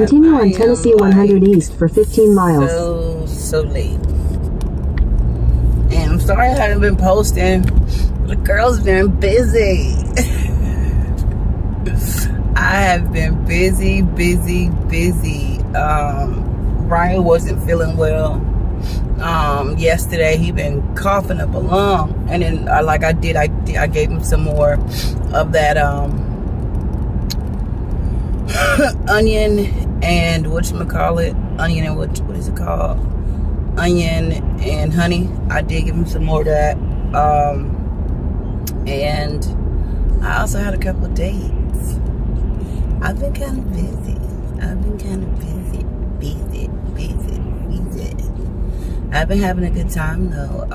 Continue on Tennessee 100 East for 15 miles. So late. And I'm sorry I haven't been posting. The girl's been busy. I have been busy. Ryan wasn't feeling well. Yesterday he been coughing up a lung, and then I gave him some more of that onion and what is it called? Onion and honey. I did give him some more of that. And I also had a couple of dates. I've been kind of busy. I've been having a good time though.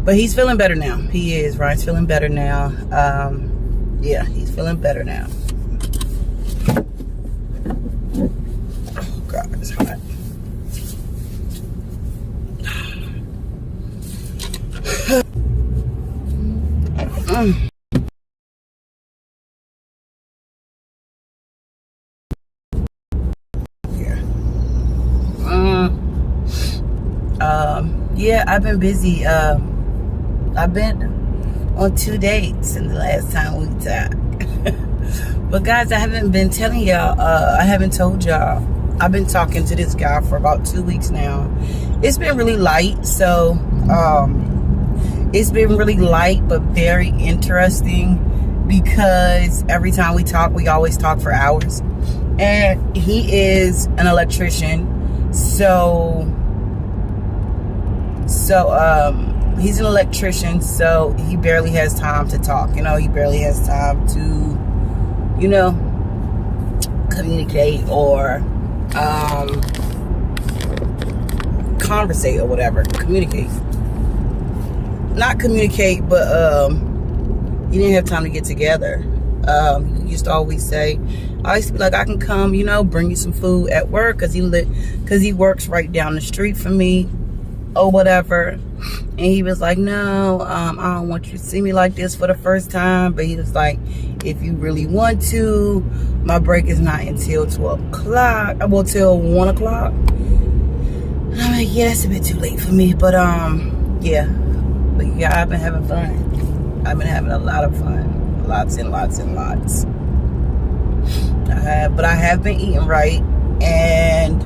But he's feeling better now. He is. Ryan's feeling better now. Yeah, he's feeling better now. Oh God, it's hot. Yeah, I've been busy. I've been on 2 dates in the last time we talked. But guys, I haven't been telling y'all, I haven't told y'all. I've been talking to this guy for about 2 weeks now. It's been really light, so it's been really light but very interesting, because every time we talk, we always talk for hours. And he is an electrician, so he's an electrician, so he barely has time to talk. He barely has time to, communicate or conversate or whatever. Communicate. Not communicate, but he didn't have time to get together. He used to always say, I used to be like, I can come, bring you some food at work, because he works right down the street from me or whatever. And he was like, no, I don't want you to see me like this for the first time. But he was like, if you really want to, my break is not until 12 o'clock. Well, till 1 o'clock. And I'm like, yeah, that's a bit too late for me. But yeah. But yeah, I've been having fun. I've been having a lot of fun. Lots and lots and lots. But I have been eating right. And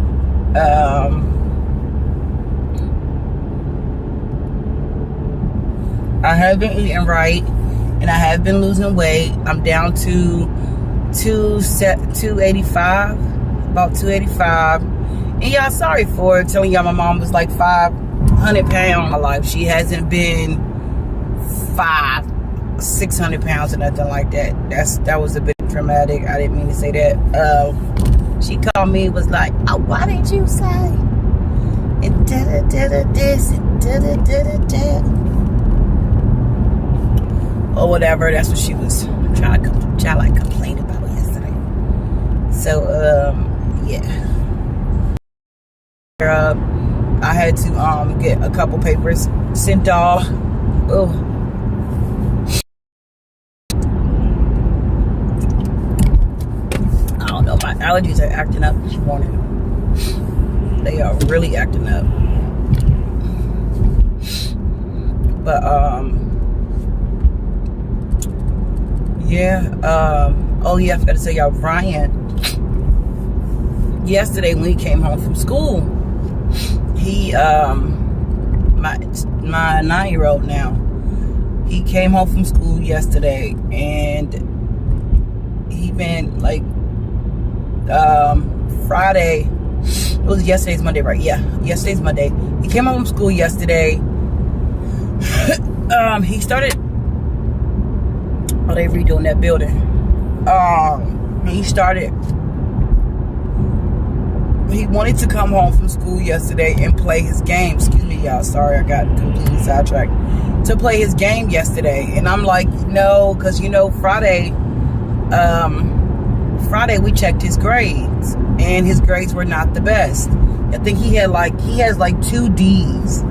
I have been eating right, and I have been losing weight. I'm down to 285, about 285. And y'all, sorry for telling y'all my mom was like 500 pounds in my life. She hasn't been 600 pounds or nothing like that. That was a bit dramatic. I didn't mean to say that. She called me, was like, oh, why didn't you say? And da-da-da-da this, and da-da-da-da-da. Or whatever. That's what she was trying to complain about yesterday. So yeah, I had to get a couple papers sent off. Oh, I don't know, my allergies are acting up this morning. They are really acting up. But yeah, oh yeah, I forgot to tell y'all, Ryan, yesterday when he came home from school, he, my 9-year-old now, he came home from school yesterday, and he been like, Friday, it was yesterday's Monday, right? Yeah, yesterday's Monday. He came home from school yesterday. He started, they redoing that building. He wanted to come home from school yesterday and play his game. Excuse me, y'all. Sorry, I got completely sidetracked. To play his game yesterday. And I'm like, no, because, Friday we checked his grades. And his grades were not the best. I think he has like 2 D's.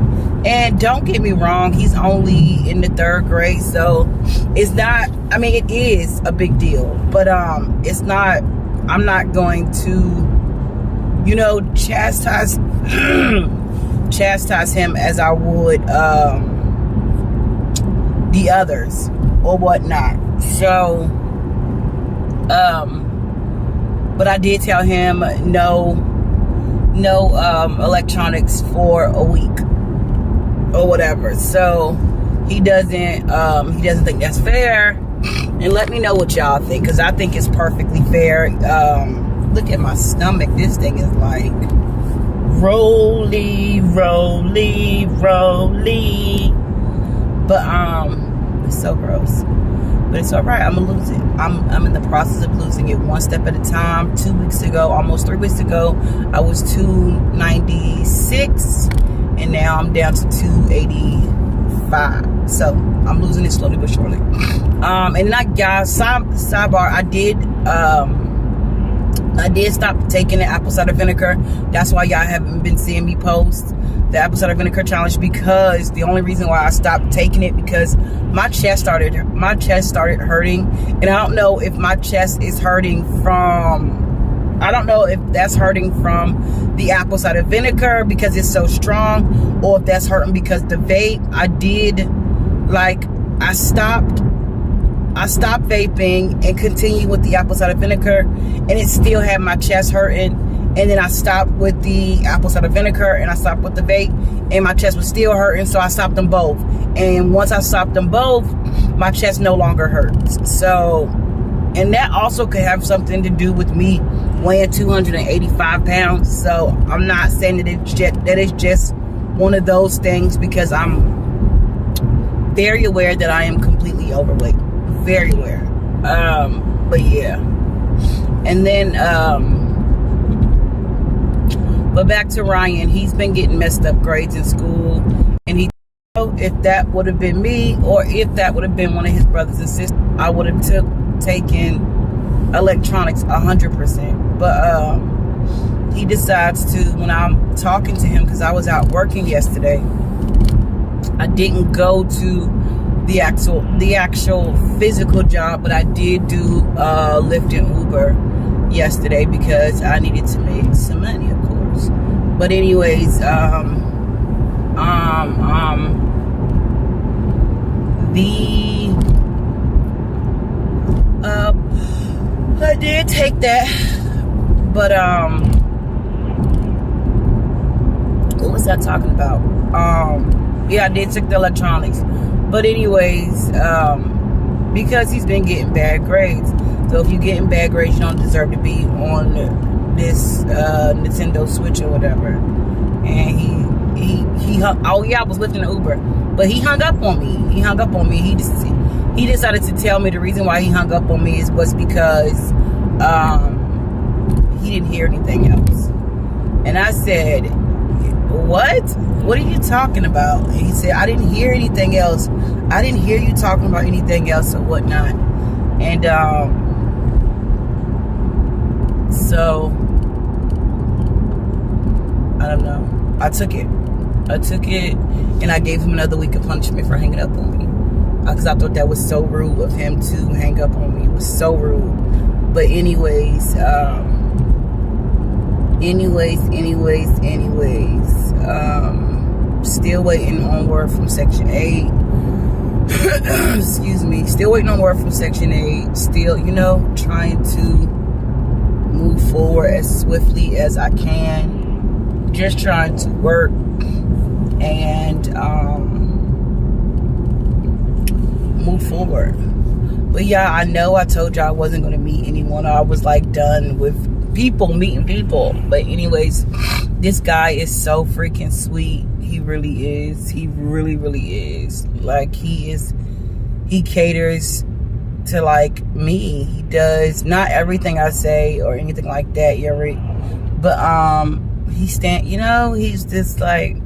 And don't get me wrong, he's only in the 3rd grade, so it's not, I mean, it is a big deal, but it's not I'm not going to, you know, chastise him as I would the others or whatnot. So, but I did tell him no electronics for a week or whatever. So he doesn't think that's fair. And let me know what y'all think, because I think it's perfectly fair. Look at my stomach. This thing is like roly. But it's so gross. But it's all right. I'm gonna lose it. I'm in the process of losing it one step at a time. 2 weeks ago, almost 3 weeks ago, I was 296, and now I'm down to 285. So I'm losing it slowly but surely. And not, guys, sidebar, I did stop taking the apple cider vinegar. That's why y'all haven't been seeing me post the apple cider vinegar challenge, because the only reason why I stopped taking it, because my chest started hurting, and I don't know if my chest is hurting from, I don't know if that's hurting from the apple cider vinegar because it's so strong, or if that's hurting because the vape. I stopped vaping and continued with the apple cider vinegar, and it still had my chest hurting. And then I stopped with the apple cider vinegar, and I stopped with the vape, and my chest was still hurting, so I stopped them both. And once I stopped them both, my chest no longer hurts. So, and that also could have something to do with me weighing 285 pounds. So I'm not saying that it's just one of those things, because I'm very aware that I am completely overweight. Very aware. But yeah. And then, but back to Ryan. He's been getting messed up grades in school, and he, if that would have been me, or if that would have been one of his brothers and sisters, I would have taken electronics 100%. But he decides to, when I'm talking to him, because I was out working yesterday, I didn't go to the actual physical job, but I did do Lyft and Uber yesterday because I needed to make some money, of course. But anyways, I did take that, but what was I talking about? Yeah, I did take the electronics. But anyways, because he's been getting bad grades. So if you're getting bad grades, you don't deserve to be on this Nintendo Switch or whatever. And he hung, oh yeah, I was lifting the Uber, but he hung up on me. He decided to tell me the reason why he hung up on me was because he didn't hear anything else. And I said, what are you talking about? And he said, I didn't hear anything else. I didn't hear you talking about anything else or whatnot. And so I don't know. I took it, and I gave him another week of punishment for hanging up on me, because I thought that was so rude of him to hang up on me. It was so rude. But anyways, still waiting on word from Section 8. Excuse me. Still waiting on word from Section 8. Still, trying to move forward as swiftly as I can. Just trying to work and move forward. But yeah, I know I told you I wasn't going to meet anyone. I was like done with meeting people. But anyways, this guy is so freaking sweet. He really is. He really, really is. Like, he caters to like me. He does not everything I say or anything like that. You're right. But he's just like,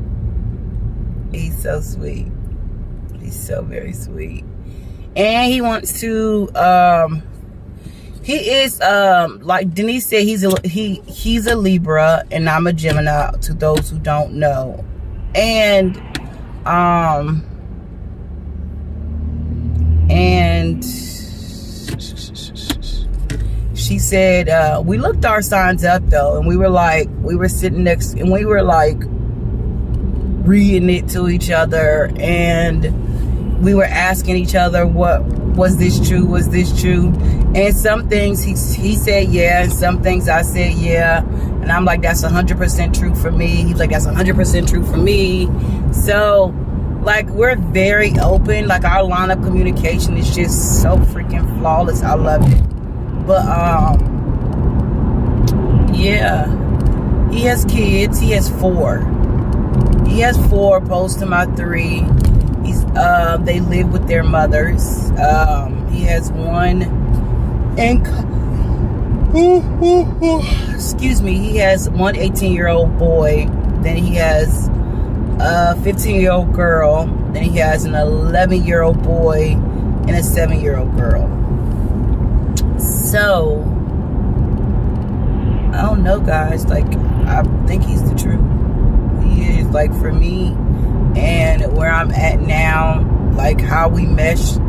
he's so sweet. He's so very sweet. And he wants to he is like Denise said, he's a Libra and I'm a Gemini, to those who don't know. And she said, we looked our signs up though, and we were sitting next, and we were like reading it to each other, and we were asking each other, what was this true? Was this true? And some things he said yeah, and some things I said yeah. And I'm like, that's 100% true for me. He's like, that's 100% true for me. So, like, we're very open. Like, our line of communication is just so freaking flawless. I love it. But, yeah. He has kids. He has 4. He has 4 opposed to my 3. They live with their mothers. He has 1 and excuse me, he has 1 18-year-old boy, then he has a 15-year-old girl, then he has an 11-year-old boy and a 7-year-old girl. So I don't know, guys, like, I think he's the truth. He is, like, for me, and where I'm at now, like, how we mesh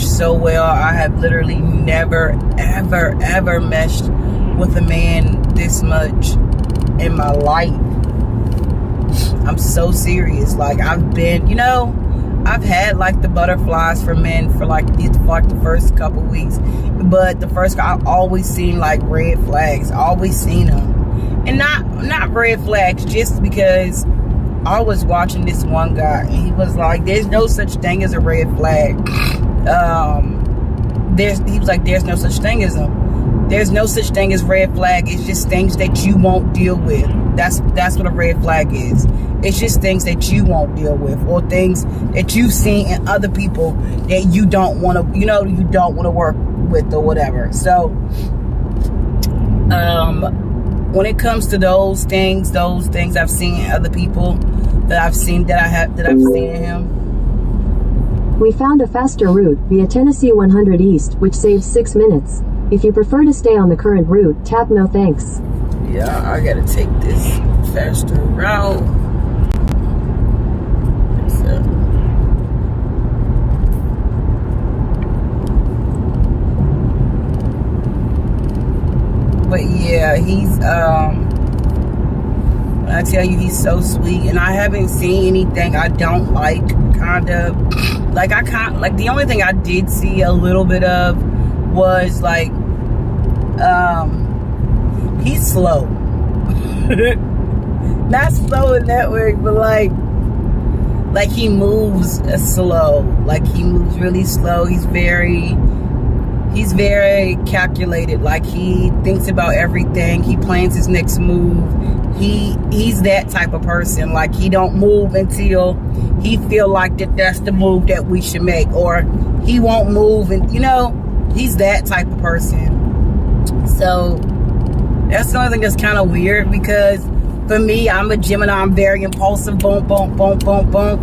so well. I have literally never, ever meshed with a man this much in my life. I'm so serious. Like, I've been, I've had like the butterflies for men for like the first couple weeks, but I've always seen like red flags. Always seen them, and not red flags just because I was watching this one guy and he was like, there's no such thing as a red flag. He was like, there's no such thing as them. There's no such thing as red flag. It's just things that you won't deal with. That's what a red flag is. It's just things that you won't deal with, or things that you've seen in other people that you don't want to, you don't want to work with or whatever. So, when it comes to those things I've seen in other people, that I've seen in him. We found a faster route via Tennessee 100 East, which saves 6 minutes. If you prefer to stay on the current route, tap no thanks. Yeah, I gotta take this faster route. But yeah, he's when I tell you, he's so sweet, and I haven't seen anything I don't like. The only thing I did see a little bit of was like, he's slow. Not slow in that way, but like he moves slow. Like, he moves really slow. He's very calculated. Like, he thinks about everything. He plans his next move. He's that type of person. Like, he don't move until he feel like that's the move that we should make, or he won't move, and he's that type of person. So that's the only thing that's kind of weird, because for me, I'm a Gemini. I'm very impulsive. Boom, boom, boom, boom, boom.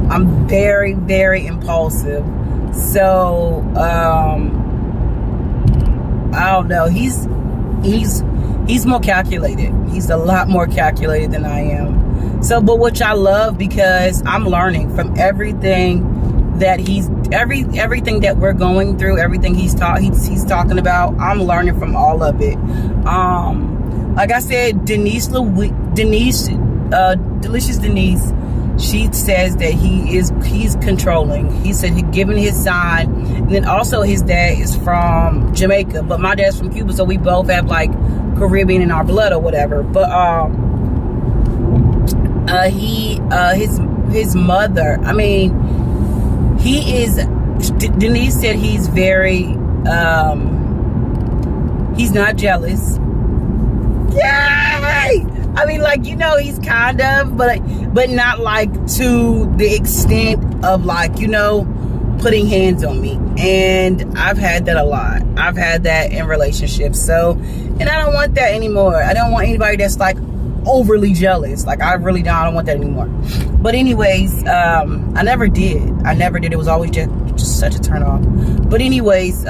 I'm very, very impulsive. So I don't know. He's more calculated. He's a lot more calculated than I am. So, but which I love, because I'm learning from everything that everything that we're going through, everything he's talking about. I'm learning from all of it. Like I said, Delicious Denise, she says that he's controlling. He said he given his side, and then also his dad is from Jamaica, but my dad's from Cuba, so we both have like Caribbean in our blood or whatever. But his mother, I mean, Denise said he's very he's not jealous. Yay! I mean, like, he's kind of, but not like to the extent of like, putting hands on me. And I've had that a lot. I've had that in relationships. So, and I don't want that anymore. I don't want anybody that's like overly jealous. Like, I really don't. I don't want that anymore. But anyways, I never did. It was always just such a turn off. But anyways,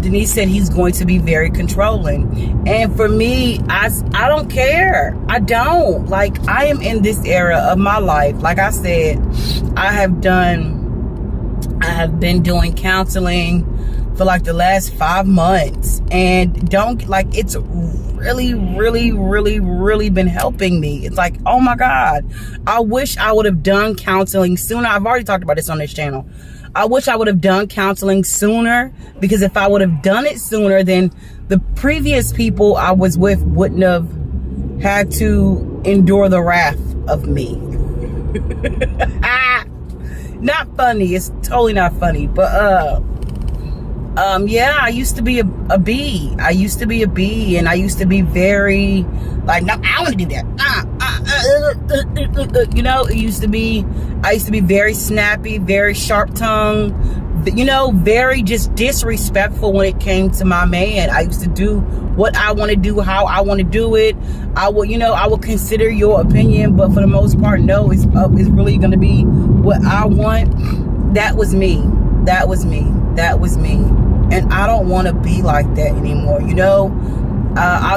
Denise said he's going to be very controlling. And for me, I don't care. I don't. Like, I am in this era of my life. Like I said, I have been doing counseling for like the last 5 months, and don't like, it's really been helping me. It's like, oh my God, I wish I would have done counseling sooner. I've already talked about this on this channel. I wish I would have done counseling sooner, because if I would have done it sooner, then the previous people I was with wouldn't have had to endure the wrath of me. Not funny. It's totally not funny. But yeah, I used to be a bee. I used to be a bee, and I used to be very like, no, I want to do that. You know, I used to be very snappy, very sharp tongued, you know, very just disrespectful when it came to my man. I used to do what I want to do, how I want to do it. I will consider your opinion, but for the most part, no, it's really going to be what I want. That was me. That was me. That was me. And I don't want to be like that anymore, you know?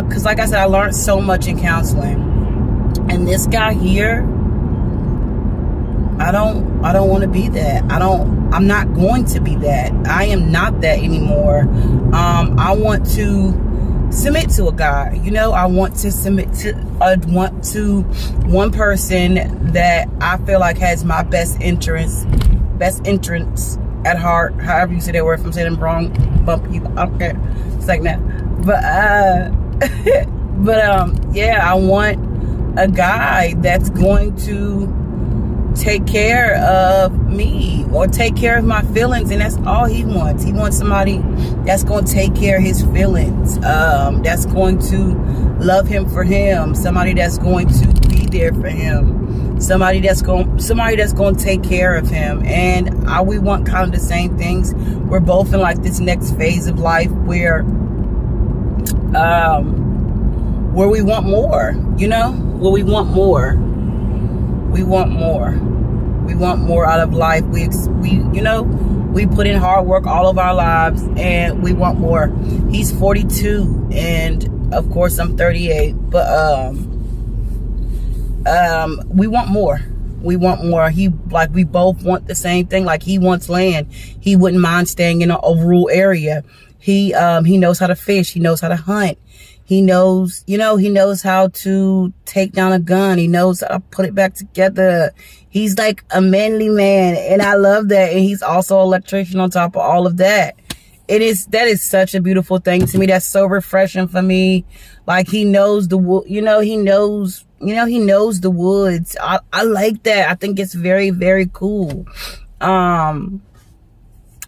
Because like I said, I learned so much in counseling. And this guy here, I don't want to be that. I'm not going to be that. I am not that anymore. I want to submit to a guy, you know? I want to submit to one person that I feel like has my best interests at heart. However you say that word. If I'm saying it wrong, bump you. I don't care. It's like that. But yeah, I want a guy that's going to take care of me or take care of my feelings, and that's all he wants. He wants somebody that's going to take care of his feelings, that's going to love him for him, somebody that's going to be there for him, somebody that's going to take care of him. And we want kind of the same things. We're both in like this next phase of life where we want more, you know? Where we want more. We want more. We want more out of life. We put in hard work all of our lives, and we want more. He's 42, and of course I'm 38. But we want more. We want more. We both want the same thing. Like, he wants land. He wouldn't mind staying in a rural area. He knows how to fish. He knows how to hunt. He knows how to take down a gun. He knows how to put it back together. He's like a manly man, and I love that. And he's also an electrician on top of all of that. That is such a beautiful thing to me. That's so refreshing for me. Like, he knows the woods. I like that. I think it's very, very cool.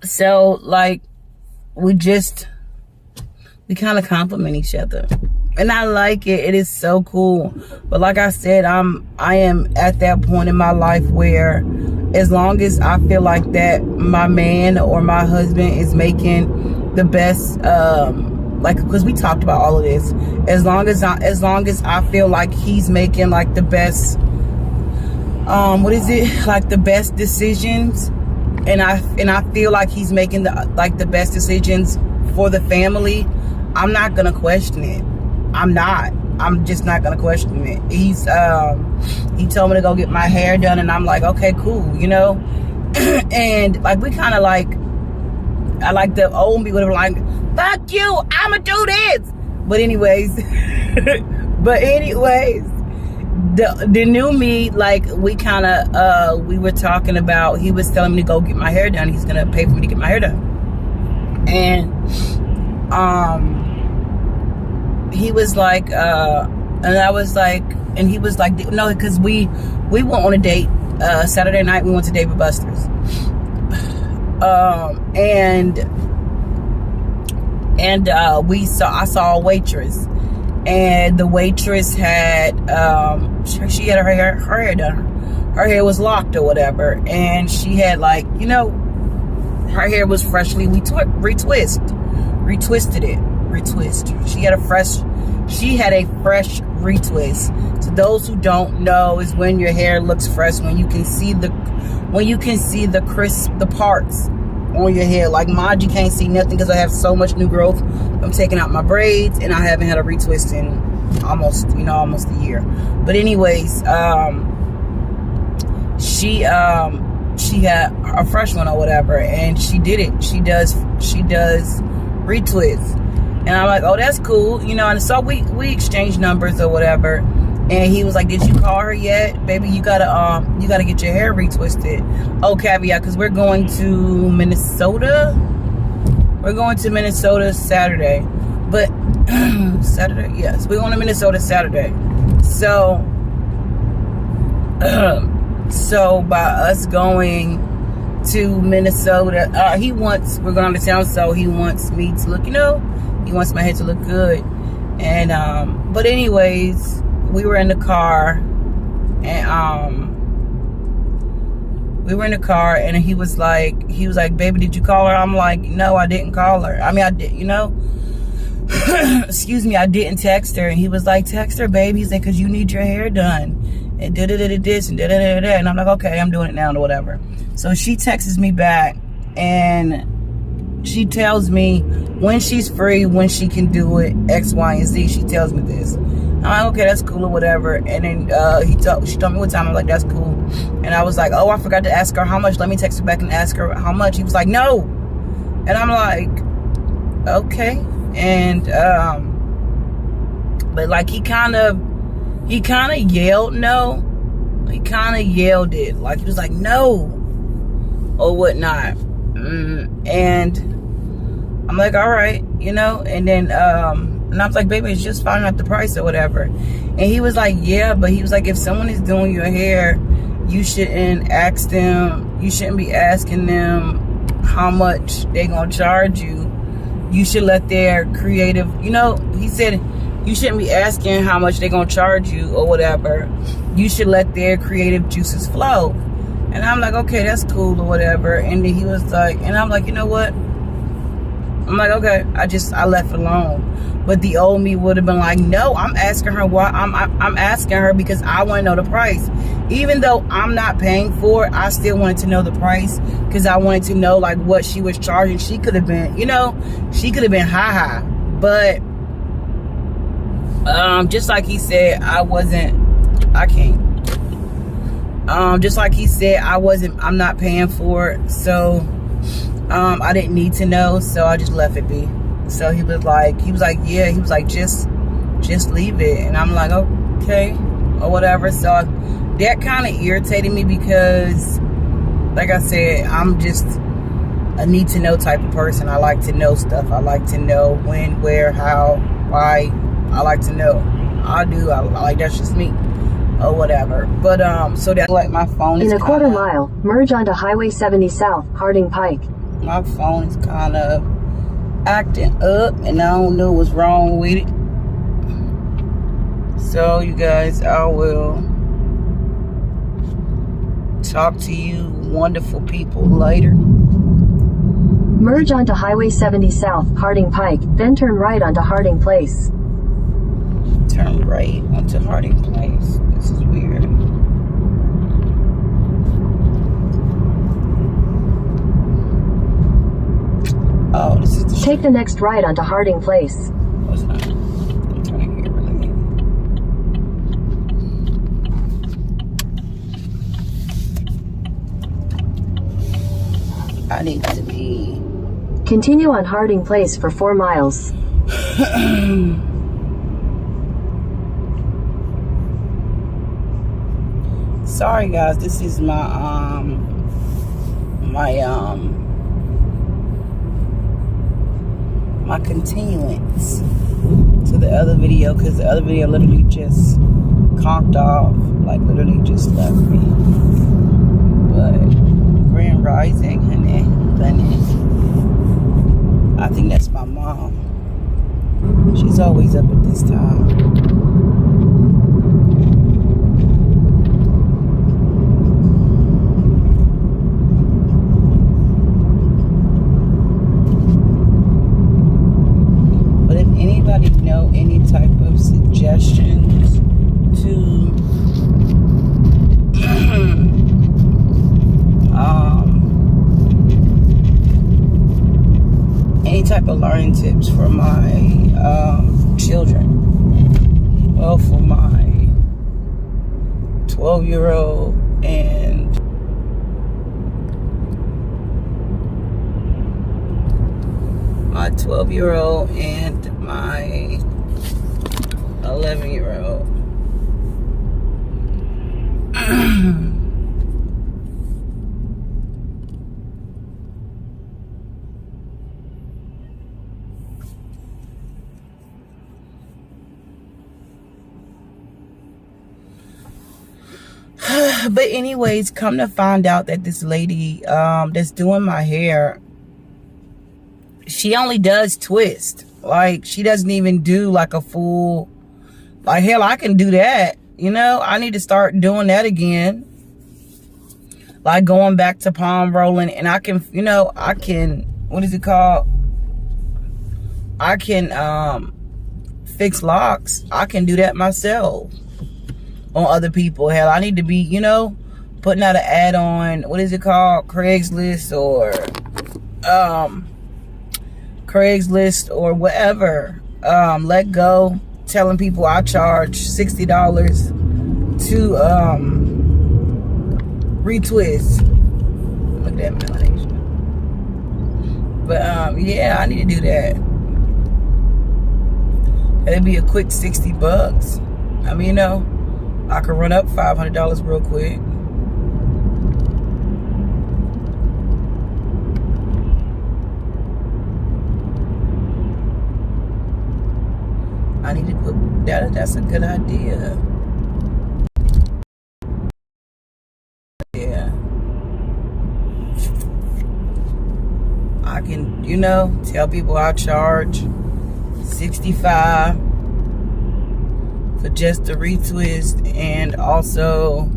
So like, we kind of compliment each other, and I like it. It is so cool. But like I said, I am at that point in my life where, as long as I feel like that my man or my husband is making the best, because we talked about all of this, as long as I feel like he's making like the best, the best decisions, and I feel like he's making the best decisions for the family, I'm not gonna question it. I'm just not gonna question it. He told me to go get my hair done, and I'm like, okay, cool, you know? And like, we kind of like, I like the old me would have like, fuck you, I'ma do this. But anyways, the new me, like, we kind of, we were talking about, he was telling me to go get my hair done. He's gonna pay for me to get my hair done. And he was like, and I was like, and he was like, no, because we went on a date, Saturday night, we went to Dave & Buster's. I saw a waitress, and the waitress had, she had her hair done. Her hair was locked or whatever, and she had, like, you know, her hair was freshly retwisted it. She had a fresh retwist. So those who don't know, is when your hair looks fresh, when you can see the parts on your hair. Like mine, you can't see nothing because I have so much new growth. I'm taking out my braids, and I haven't had a retwist in almost a year. But anyways, she had a fresh one or whatever, and she did it. She does retwists, and I'm like, oh, that's cool, you know. And so we exchanged numbers or whatever, and he was like, did you call her yet, baby? You gotta get your hair retwisted. Oh, caveat, because we're going to Minnesota. We're going to Minnesota Saturday, but Saturday, yes, we're going to Minnesota Saturday. So so by us going to Minnesota, we're going to town, so he wants me to look, you know, he wants my hair to look good. And but anyways, we were in the car, and he was like, baby, did you call her? I'm like, no, I didn't call her. I mean, I did, you know. Excuse me, I didn't text her. And he was like, text her, baby. He said, because you need your hair done. And this and da-da-da-da. And I'm like, okay, I'm doing it now or whatever. So she texts me back, and she tells me when she's free, when she can do it, X, Y, and Z. She tells me this. I'm like, okay, that's cool or whatever. And then she told me what time. I'm like, that's cool. And I was like, oh, I forgot to ask her how much. Let me text her back and ask her how much. He was like, no. And I'm like, okay. And but like he kind of yelled no. He kind of yelled it, like he was like no or whatnot. And I'm like, all right, you know. And then and I was like, baby, it's just finding out the price or whatever. And he was like, yeah, but he was like, if someone is doing your hair, you shouldn't ask them, you shouldn't be asking them how much they gonna charge you. You should let their creative, you know, he said, you shouldn't be asking how much they're going to charge you or whatever. You should let their creative juices flow. And I'm like, okay, that's cool or whatever. And then he was like, and I'm like, you know what? I'm like, okay, I left it alone. But the old me would have been like, no, I'm asking her why. I'm asking her because I want to know the price. Even though I'm not paying for it, I still wanted to know the price because I wanted to know like what she was charging. She could have been, you know, she could have been high. But just like he said, just like he said, I'm not paying for it. So I didn't need to know, so I just left it be. So he was like, yeah, he was like, just leave it. And I'm like, okay, or whatever. So that kind of irritated me because, like I said, I'm just a need to know type of person. I like to know stuff. I like to know when, where, how, why. I like to know. I like, that's just me or whatever. But so that's like my phone is in a quarter mile, merge onto Highway 70 South, Harding Pike. My phone is kind of acting up, and I don't know what's wrong with it. So you guys, I will talk to you wonderful people later. Merge onto Highway 70 South, Harding Pike, then turn right onto Harding Place. Turn right onto Harding Place. This is weird. Oh, this is the Take the next right onto Harding Place. Oh, it's not. I'm turning here really. I need to be. Continue on Harding Place for 4 miles. Sorry guys, this is my my continuance to the other video, because the other video literally just conked off, like literally just left me. But Grand Rising, honey. I think that's my mom. She's always up at this time. Know any type of suggestions to any type of learning tips for my children? Well, for my 12-year-old and my 12-year-old and my 11-year-old. But anyways, come to find out that this lady that's doing my hair, she only does twist. Like, she doesn't even do like a full, like, hell, I can do that. You know, I need to start doing that again. Like going back to palm rolling, and I can, you know, I can, what is it called? I can fix locks. I can do that myself on other people. Hell, I need to be, you know, putting out an ad on, what is it called? Craigslist or whatever. Let go, telling people I charge $60 to retwist. Look at that melanation. But yeah, I need to do that. It'd be a quick $60. I mean, you know, I could run up $500 real quick. I need to put that. That's a good idea. Yeah. I can, you know, tell people I charge $65 for just the retwist and also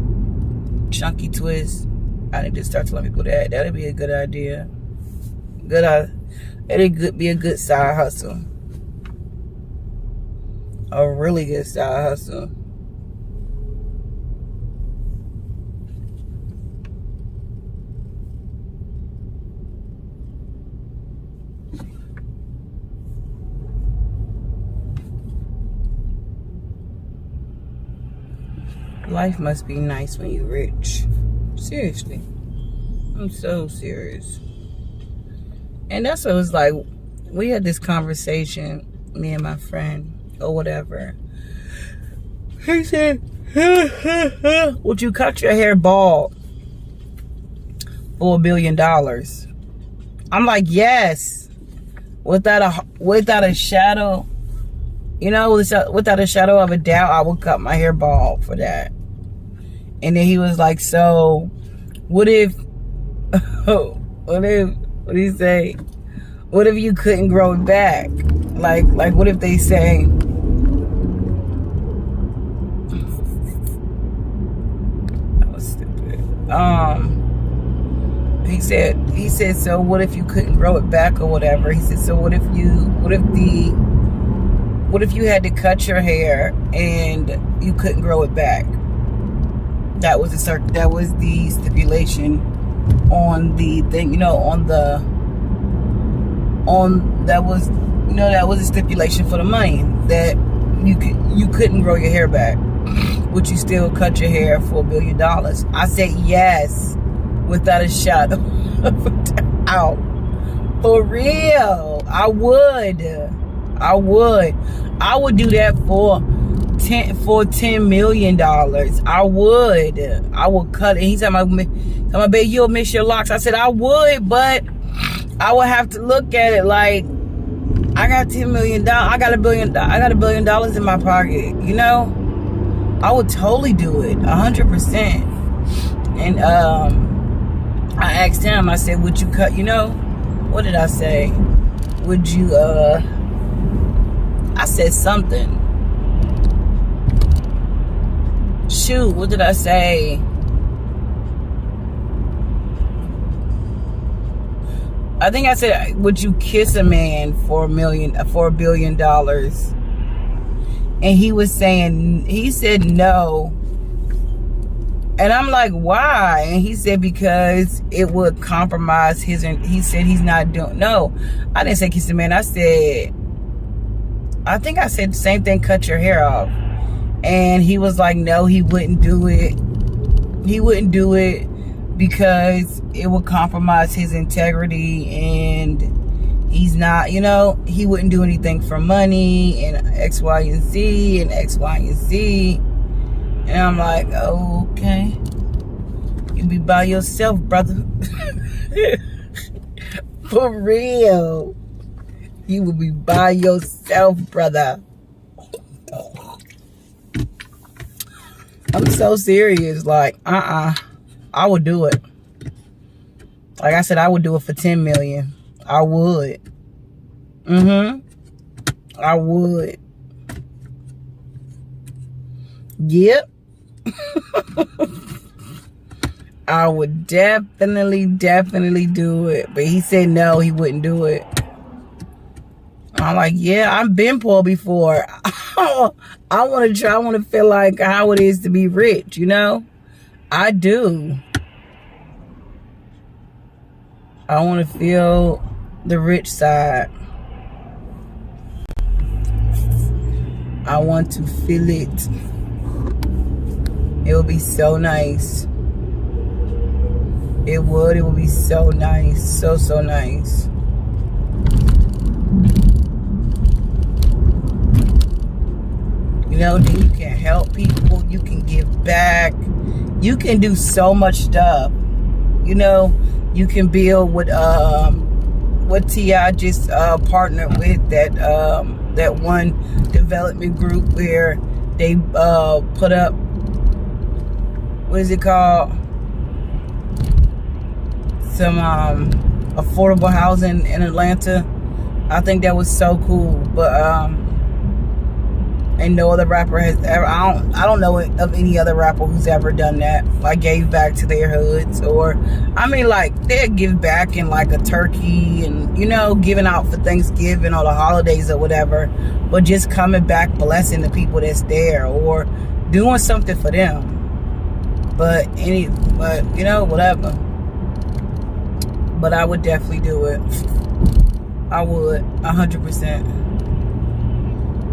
chunky twist. I need to start telling people that. That'd be a good idea. It'd be a good side hustle. A really good side hustle. Life must be nice when you're rich. Seriously. I'm so serious. And that's what it was like. We had this conversation, me and my friend, or whatever. He said, would you cut your hair bald for $1 billion? I'm like, yes. Without a shadow, you know, without a shadow of a doubt, I would cut my hair bald for that. And then he was like, so what if what did he say? What if you couldn't grow it back? Like what if they say, that was stupid. He said, so what if you couldn't grow it back or whatever? He said, so what if you had to cut your hair and you couldn't grow it back? That was the stipulation on the thing, you know, that was a stipulation for the money, that you couldn't grow your hair back. Would you still cut your hair for $1 billion? I said yes, without a shadow of a doubt. For real, I would do that for $10 million. I would cut it. He's talking about, baby, you'll miss your locks. I said I would, but I would have to look at it like, I got $10 million. I got $1 billion in my pocket. You know, I would totally do it, 100%. And I asked him. I said, would you cut? You know, what did I say? Would you? I said something. Shoot, what did I say? I think I said, would you kiss a man for $1 billion? And he said no. And I'm like, why? And he said, because it would compromise he said he's not doing, no. I didn't say kiss a man. I think I said the same thing, cut your hair off. And he was like, no, he wouldn't do it. He wouldn't do it because it would compromise his integrity, and He's not, he wouldn't do anything for money and X, Y, and Z and X, Y, and Z. And I'm like, oh, okay. You be by yourself, brother. For real. You will be by yourself, brother. I'm so serious. Like, I would do it. Like I said, I would do it for 10 million. I would. I would. Yep. I would definitely do it. But he said no, he wouldn't do it. I'm like, yeah, I've been poor before. I want to try. I want to feel like how it is to be rich, I do. I want to feel the rich side. I want to feel it. It would be so nice. It would be so nice. So nice. Then you can help people. You can give back. You can do so much stuff. You can build with what T.I. just partnered with that one development group where they put up, what is it called? Some affordable housing in Atlanta. I think that was so cool. But and no other rapper has ever. I don't know of any other rapper who's ever done that. Like gave back to their hoods, or like they'll give back in like a turkey and giving out for Thanksgiving or the holidays or whatever. But just coming back, blessing the people that's there, or doing something for them. But whatever. But I would definitely do it. I would 100%.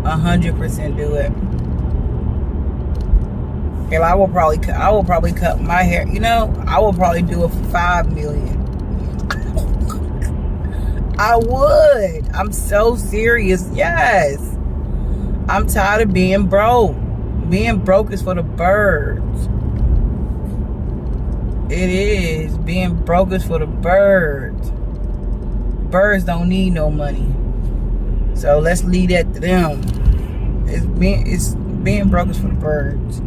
100% do it. And I will probably cut my hair. I will probably do it for 5 million. I would. I'm so serious. Yes. I'm tired of being broke. Being broke is for the birds. It is. Being broke is for the birds. Birds don't need no money. So let's leave that to them. It's being broke is for the birds.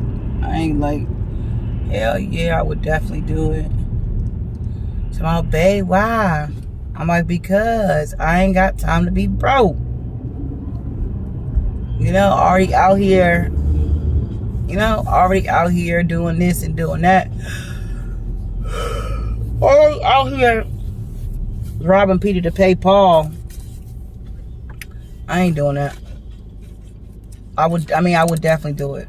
I ain't like, hell yeah, I would definitely do it. So I'm like, babe, why? I'm like, because I ain't got time to be broke. Already out here, doing this and doing that. Already out here robbing Peter to pay Paul. I ain't doing that. I would definitely do it.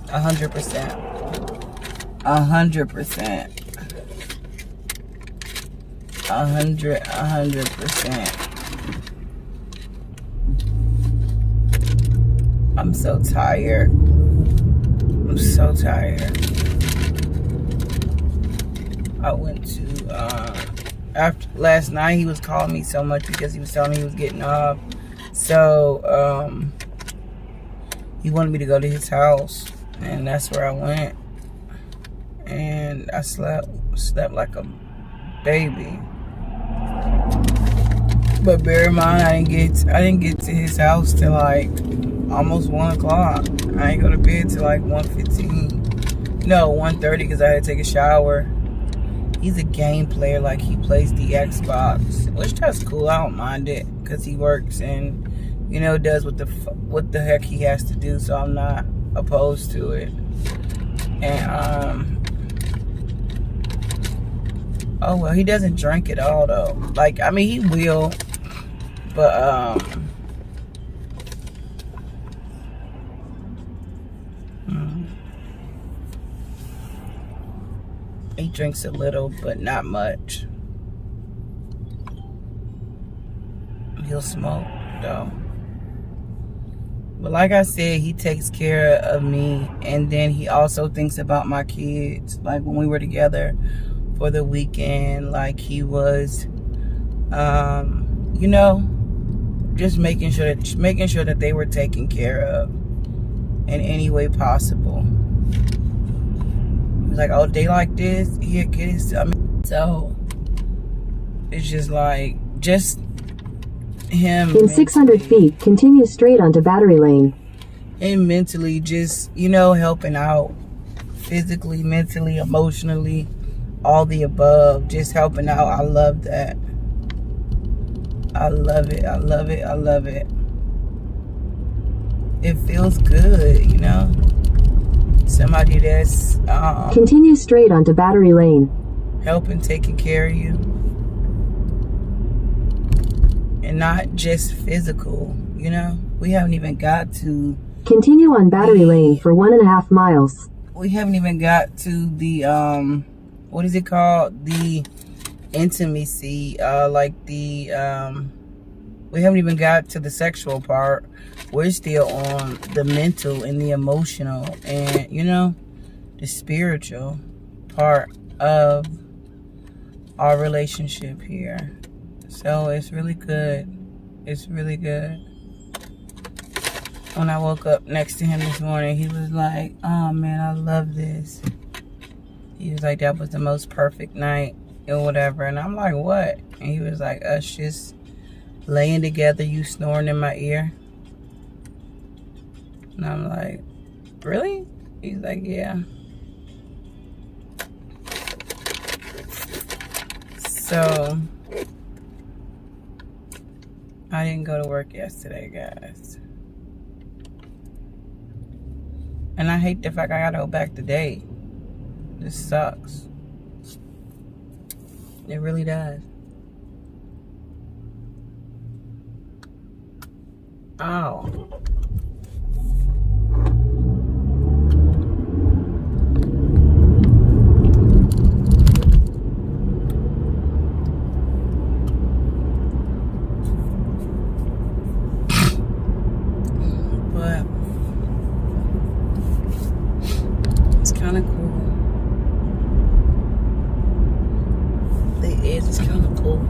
100%. 100%. 100%. I'm so tired. I went to, after last night, he was calling me so much because he was telling me he was getting off. So, he wanted me to go to his house, and that's where I went. And I slept like a baby. But bear in mind, I didn't get to his house till like almost 1 o'clock. I ain't go to bed till like 1:15. No, 1:30 because I had to take a shower. He's a game player, like he plays the Xbox, which that's cool. I don't mind it because he works and does what the heck he has to do. So I'm not opposed to it. And oh well, he doesn't drink at all though. Like he will, but he drinks a little, but not much. He'll smoke though. But like I said, he takes care of me, and then he also thinks about my kids. Like when we were together for the weekend, like he was, just making sure that they were taken care of in any way possible. Like, oh, they like this, here, get it. So it's just like, just him. In 600 feet, continue straight onto Battery Lane. And mentally, just, you know, helping out physically, mentally, emotionally, all the above, just helping out. I love that. I love it. I love it. I love it. It feels good, you know. Somebody that's continue straight onto Battery Lane, helping, taking care of you, and not just physical, you know. We haven't even got to continue on Battery Lane for 1.5 miles. We haven't even got to the what is it called, the intimacy, like the we haven't even got to the sexual part. We're still on the mental and the emotional and, you know, the spiritual part of our relationship here. So it's really good. It's really good. When I woke up next to him this morning, he was like, oh man, I love this. He was like, that was the most perfect night or whatever. And I'm like, what? And he was like, us just laying together, you snoring in my ear. And I'm like, really? He's like, yeah. So I didn't go to work yesterday, guys. And I hate the fact I gotta go back today. This sucks. It really does. Oh. But it's kind of cool. It's kind of cool.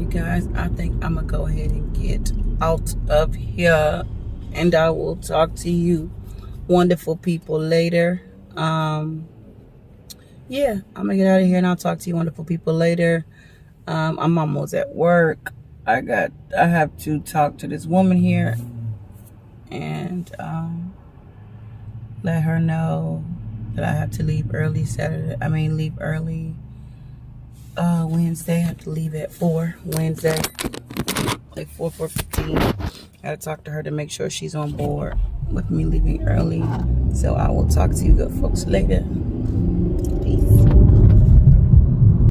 Guys, I think I'm gonna go ahead and get out of here, and I will talk to you wonderful people later. Yeah, I'm gonna get out of here and I'll talk to you wonderful people later. I'm almost at work. I have to talk to this woman here and let her know that I have to leave early leave early Wednesday. I have to leave at 4 Wednesday, like 4:15. Gotta talk to her to make sure she's on board with me leaving early. So I will talk to you good folks later.